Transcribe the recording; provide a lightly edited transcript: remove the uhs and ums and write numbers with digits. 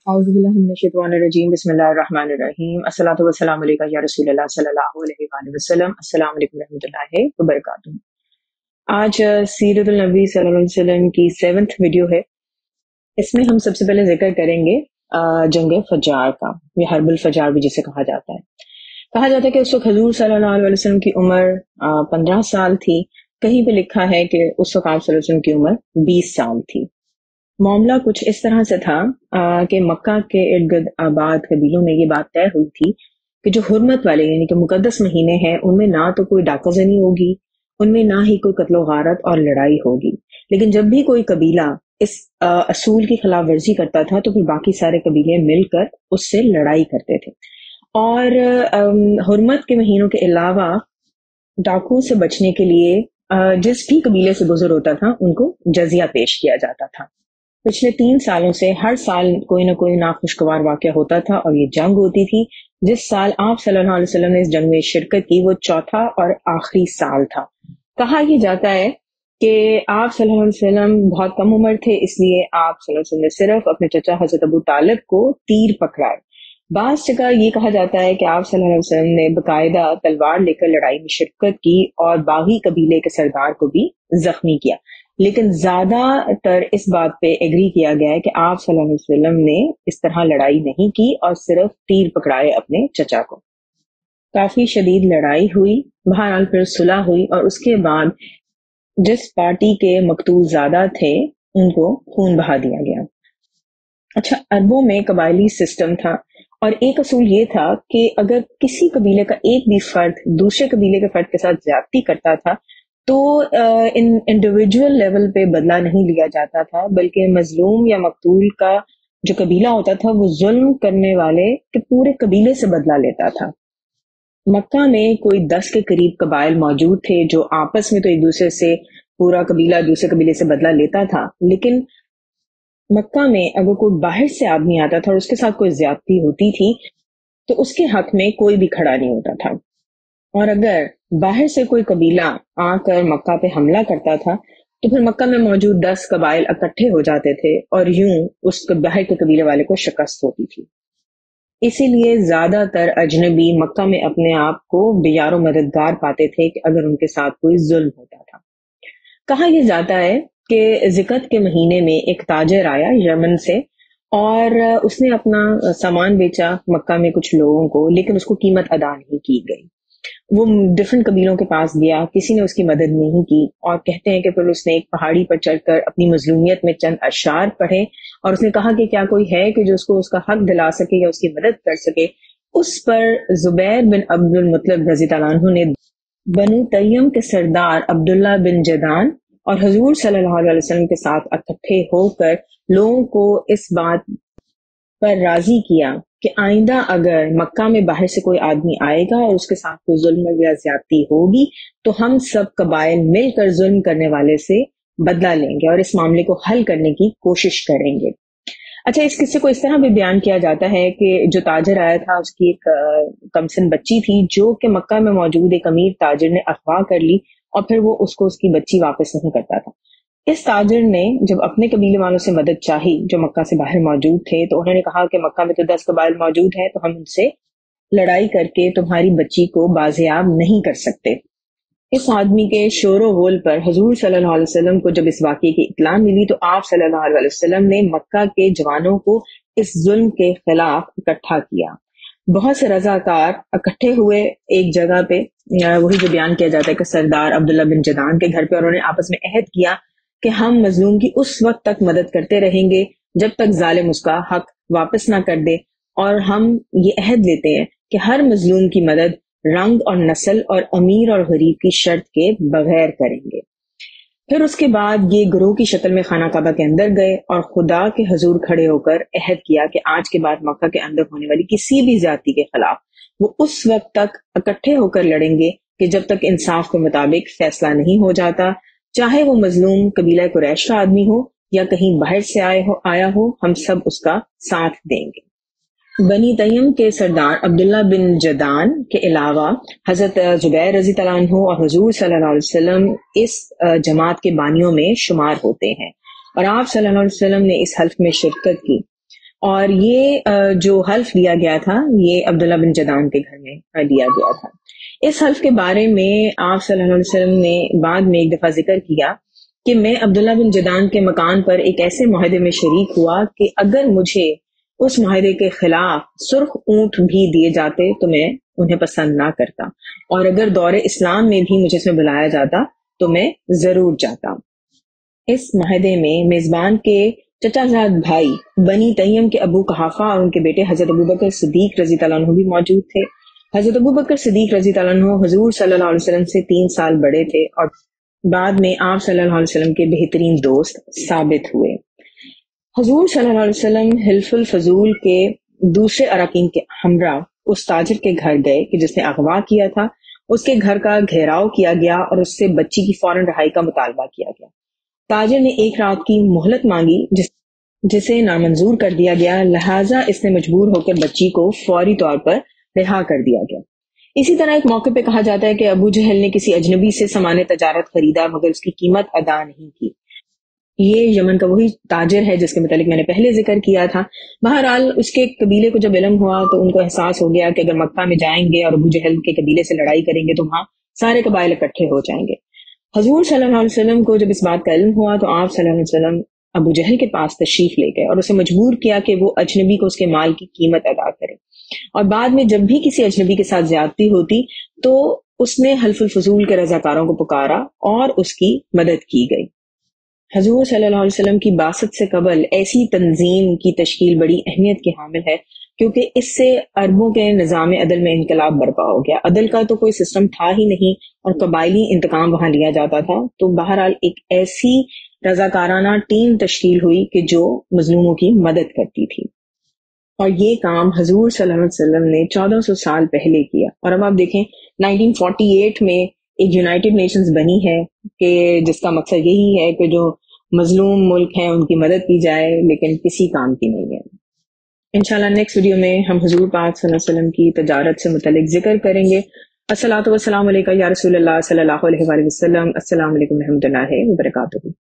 औज़ुबिल्लाहिमिनश्शैतानिर्रजीम बिस्मिल्लाहिर्रहमानिर्रहीम अस्सलातु वस्सलामु अलैका या रसूल अल्लाह सल्लल्लाहु अलैहि वसल्लम। अस्सलाम वालेकुम रहमतुल्लाहि व बरकातुहू। आज सीरतुल नबी सल्लल्लाहु अलैहि वसल्लम की 7th वीडियो है। इसमें हम सबसे पहले जिक्र करेंगे जंग फज्जार का, या हर्बुल फज्जार भी जिसे कहा जाता है। कहा जाता है कि उस वक्त हजूर सल्लल्लाहु अलैहि वसल्लम की उम्र 15 साल थी। कहीं पे लिखा है कि उस वक्त आप सल्लल्लाहु अलैहि वसल्लम की उम्र 20 साल थी। मामला कुछ इस तरह से था कि मक्का के इर्द गिर्द आबाद कबीलों में ये बात तय हुई थी कि जो हुर्मत वाले यानी कि मुकद्दस महीने हैं उनमें ना तो कोई डाकाजनी होगी, उनमें ना ही कोई कत्लो गारत और लड़ाई होगी। लेकिन जब भी कोई कबीला इस असूल की खिलाफ वर्जी करता था तो फिर बाकी सारे कबीले मिलकर उससे लड़ाई करते थे। और हुर्मत के महीनों के अलावा डाकुओं से बचने के लिए जिस भी कबीले से गुजर होता था उनको जजिया पेश किया जाता था। पिछले 3 सालों से हर साल कोई ना कोई नाखुशगवार वाक़या होता था और ये जंग होती थी। जिस साल आप सल्लल्लाहु अलैहि वसल्लम ने इस जंग में शिरकत की वो चौथा और आखिरी साल था। कहा यह जाता है कि आप सल्लल्लाहु अलैहि वसल्लम बहुत कम उम्र थे, इसलिए आप सल्लल्लाहु अलैहि वसल्लम ने सिर्फ अपने चचा हजरत अबू तालिब को तीर पकड़ाए। बास जगह ये कहा जाता है कि आप सल्लल्लाहु अलैहि वसल्लम ने बाकायदा तलवार लेकर लड़ाई में शिरकत की और बागी कबीले के सरदार को भी जख्मी किया। लेकिन ज्यादातर इस बात पे एग्री किया गया है कि आप सल्लल्लाहु अलैहि वसल्लम ने इस तरह लड़ाई नहीं की और सिर्फ तीर पकड़ाए अपने चचा को। काफी शदीद लड़ाई हुई, बहरहाल फिर सुलह हुई और उसके बाद जिस पार्टी के मकतूल ज्यादा थे उनको खून बहा दिया गया। अच्छा, अरबों में कबायली सिस्टम था और एक असूल ये था कि अगर किसी कबीले का एक भी फर्द दूसरे कबीले के फर्द के साथ ज्यादती करता था तो इन इंडिविजुअल लेवल पे बदला नहीं लिया जाता था, बल्कि मजलूम या मकतूल का जो कबीला होता था वो जुल्म करने वाले के पूरे कबीले से बदला लेता था। मक्का में कोई 10 के करीब कबाइल मौजूद थे जो आपस में तो एक दूसरे से पूरा कबीला दूसरे कबीले से बदला लेता था, लेकिन मक्का में अगर कोई बाहर से आदमी आता था और उसके साथ कोई ज्यादती होती थी तो उसके हक में कोई भी खड़ा नहीं होता था। और अगर बाहर से कोई कबीला आकर मक्का पे हमला करता था तो फिर मक्का में मौजूद 10 कबाइल इकट्ठे हो जाते थे और यूं उस बाहर के कबीले वाले को शिकस्त होती थी। इसीलिए ज्यादातर अजनबी मक्का में अपने आप को बेयारो मददगार पाते थे कि अगर उनके साथ कोई जुल्म होता था। कहा यह जाता है कि ज़िकत के महीने में एक ताजर आया यमन से और उसने अपना सामान बेचा मक्का में कुछ लोगों को, लेकिन उसको कीमत अदा नहीं की गई। वो डिफरेंट कबीलों के पास गया, किसी ने उसकी मदद नहीं की और कहते हैं कि फिर उसने एक पहाड़ी पर चढ़कर अपनी मजलूमियत में चंद अशार पढ़े और उसने कहा कि क्या कोई है कि जो उसको उसका हक दिला सके या उसकी मदद कर सके। उस पर जुबैर बिन अब्दुल मुत्तलिब रज़ी अल्लाह अन्हु ने बनु तैयम के सरदार अब्दुल्ला बिन जदान और हुजूर सल्लल्लाहु अलैहि वसल्लम के साथ इकट्ठे होकर लोगों को इस बात पर राजी किया कि आइंदा अगर मक्का में बाहर से कोई आदमी आएगा और उसके साथ कोई जुल्म या ज्यादती होगी तो हम सब कबाइल मिलकर जुल्म करने वाले से बदला लेंगे और इस मामले को हल करने की कोशिश करेंगे। अच्छा, इस किस्से को इस तरह भी बयान किया जाता है कि जो ताजर आया था उसकी एक कमसिन बच्ची थी जो कि मक्का में मौजूद एक अमीर ताजर ने अगवा कर ली और फिर वो उसको उसकी बच्ची वापस नहीं करता था। इस ताजर ने जब अपने कबीले वालों से मदद चाही जो मक्का से बाहर मौजूद थे तो उन्होंने कहा कि मक्का में तो 10 कबाइल मौजूद हैं तो हम उनसे लड़ाई करके तुम्हारी बच्ची को बाजियाब नहीं कर सकते। इस आदमी के शोरो गोल पर हुजूर सल्लल्लाहु अलैहि वसल्लम को जब इस वाक़ये की इत्तला मिली तो आप सल्लल्लाहु अलैहि वसल्लम ने मक्का के जवानों को इस जुल्म के खिलाफ इकट्ठा किया। बहुत से रजाकार इकट्ठे हुए एक जगह पे, वही जो बयान किया जाता है कि सरदार अब्दुल्ला बिन जदान के घर पे, और उन्होंने आपस में अहद किया कि हम मजलूम की उस वक्त तक मदद करते रहेंगे जब तक जालिम उसका हक वापस ना कर दे, और हम ये अहद लेते हैं कि हर मजलूम की मदद रंग और नस्ल और अमीर और गरीब की शर्त के बगैर करेंगे। फिर उसके बाद ये ग्रोह की शक्ल में खाना काबा के अंदर गए और खुदा के हजूर खड़े होकर अहद किया कि आज के बाद मक्का के अंदर होने वाली किसी भी जाति के खिलाफ वो उस वक्त तक इकट्ठे होकर लड़ेंगे कि जब तक इंसाफ के मुताबिक फैसला नहीं हो जाता, चाहे वो मजलूम कबीला कुरैश का आदमी हो या कहीं बाहर से आया हो, हम सब उसका साथ देंगे। बनी तैयम के सरदार अब्दुल्ला बिन जदान के अलावा हजरत जुबैर रज़ी अल्लाह अन्हु और हुजूर सल्लल्लाहु अलैहि वसल्लम इस जमात के बानियों में शुमार होते हैं और आप सल्लल्लाहु अलैहि वसल्लम ने इस हल्फ में शिरकत की। اور یہ جو حلف دیا گیا تھا یہ عبداللہ بن جدعان کے گھر میں دیا گیا تھا۔ اس حلف کے بارے میں آپ صلی اللہ علیہ وسلم نے بعد میں ایک دفعہ ذکر کیا کہ میں عبداللہ بن جدعان کے مکان پر ایک ایسے معاہدے میں شریک ہوا کہ اگر مجھے اس معاہدے کے خلاف سرخ اونٹ بھی دیے جاتے تو میں انہیں پسند نہ کرتا، اور اگر دور اسلام میں بھی مجھے اس میں بلایا جاتا تو میں ضرور جاتا۔ اس معاہدے میں میزبان کے چچا زاد بھائی بنی تیم کے ابو قحافہ اور ان کے بیٹے حضرت ابوبکر صدیق رضی اللہ عنہ بھی موجود تھے۔ حضرت ابوبکر صدیق رضی اللہ عنہ حضور صلی اللہ علیہ وسلم سے 3 سال بڑے تھے اور بعد میں آپ صلی اللہ علیہ وسلم کے بہترین دوست ثابت ہوئے۔ حضور صلی اللہ علیہ وسلم حلف الفضول کے دوسرے اراکین کے ہمراہ اس تاجر کے گھر گئے کہ جس نے اغوا کیا تھا۔ اس کے گھر کا گھیراؤ کیا گیا اور اس سے بچی کی فوراً رہائی کا مطالبہ کیا گیا۔ تاجر نے 1 رات کی مہلت مانگی جسے نامنظور کر دیا گیا، لہٰذا اس نے مجبور ہو کر بچی کو فوری طور پر رہا کر دیا گیا۔ اسی طرح ایک موقع پہ کہا جاتا ہے کہ ابو جہل نے کسی اجنبی سے سامان تجارت خریدا مگر اس کی قیمت ادا نہیں کی۔ یہ یمن کا وہی تاجر ہے جس کے متعلق میں نے پہلے ذکر کیا تھا۔ بہرحال اس کے قبیلے کو جب علم ہوا تو ان کو احساس ہو گیا کہ اگر مکہ میں جائیں گے اور ابو جہل کے قبیلے سے لڑائی کریں گے تو وہاں سارے قبائل اکٹھے ہو جائیں گے۔ حضور صلی اللہ علیہ وسلم کو جب اس بات کا علم ہوا تو آپ صلی اللہ علیہ وسلم ابو جہل کے پاس تشریف لے گئے اور اسے مجبور کیا کہ وہ اجنبی کو اس کے مال کی قیمت ادا کرے، اور بعد میں جب بھی کسی اجنبی کے ساتھ زیادتی ہوتی تو اس نے حلف الفضول کے رضاکاروں کو پکارا اور اس کی مدد کی گئی۔ حضور صلی اللہ علیہ وسلم کی بعثت سے قبل ایسی تنظیم کی تشکیل بڑی اہمیت کی حامل ہے کیونکہ اس سے عربوں کے نظام عدل میں انقلاب برپا ہو گیا۔ عدل کا تو کوئی سسٹم تھا ہی نہیں اور قبائلی انتقام وہاں لیا جاتا تھا، تو بہرحال ایک ایسی رضاکارانہ ٹیم تشکیل ہوئی کہ جو مظلوموں کی مدد کرتی تھی، اور یہ کام حضور صلی اللہ علیہ وسلم نے 1400 سال پہلے کیا۔ اور اب آپ دیکھیں 1948 میں ایک یونائٹڈ نیشنز بنی ہے کہ جس کا مقصد یہی ہے کہ جو مظلوم ملک ہیں ان کی مدد کی جائے، لیکن کسی کام کی نہیں ہے۔ انشاءاللہ نیکسٹ ویڈیو میں ہم حضور پاک صلی اللہ علیہ وسلم کی تجارت سے متعلق ذکر کریں گے۔ الصلاۃ والسلام علیکہ یا رسول اللہ صلی اللہ علیہ وآلہ وسلم۔ السلام علیکم ورحمۃ اللہ وبرکاتہ۔